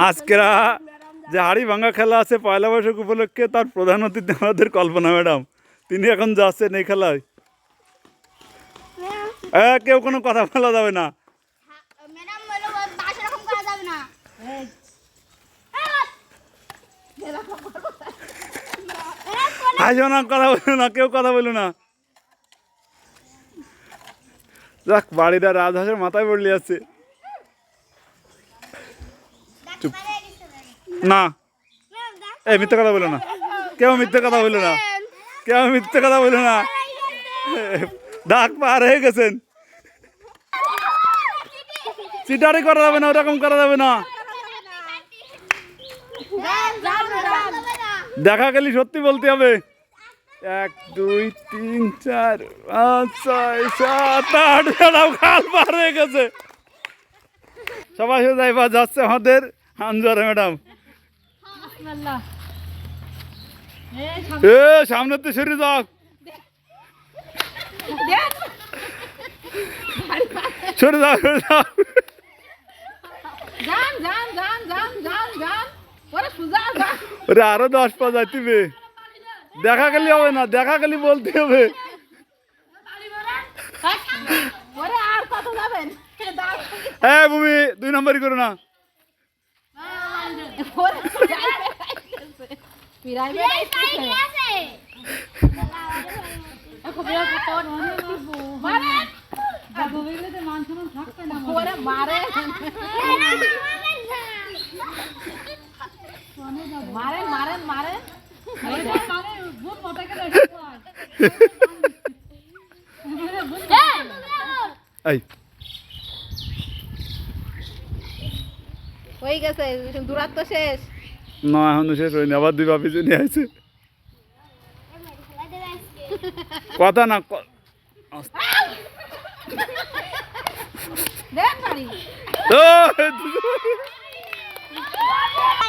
আজকেরা যে হাড়ি ভাঙা খেলা আছে পয়লা বৈশাখ উপলক্ষে তার প্রধান অতিথি আমাদের কল্পনা ম্যাডাম, তিনি এখন যাচ্ছেন এই খেলায়। কেউ কোনো কথা বলা যাবে না, আসো না, কথা বলো না, কেউ কথা বলো না। যাক, বাড়িটা রাজহাঁসের মাথায় পড়লে আছে। চুপ না, এই মিথ্যে কথা বলো না, কেউ মিথ্যে কথা বলো না, কেউ মিথ্যে কথা বলো না। ডাক পার হয়ে গেছেন, চিটারি করা যাবে না, ওরকম করা যাবে না। দেখা গেলি সত্যি বলতে হবে। 1 2 3 4 5 6 7 8 ম্যাডাম খাল পার হয়ে গেছে। সবাই যাইবা যাচ্ছে আমাদের হামজারে ম্যাডাম। সামনে তো সরে যাও, সরে যাও, সরে যাও। ওরে আরো 10 পা যাইতিবে, দেখা গেলি হবে না, দেখা গেলি বলতে হবে। হ্যাঁ ভূমি 2 নম্বরই করো না। মারেন মারেন মারেন হয়ে গেছে, দূরাত্ম শেষ না, এখনো শেষ হয়নি, আবার 2 বাপি জন্য আছে কথা না। দেখ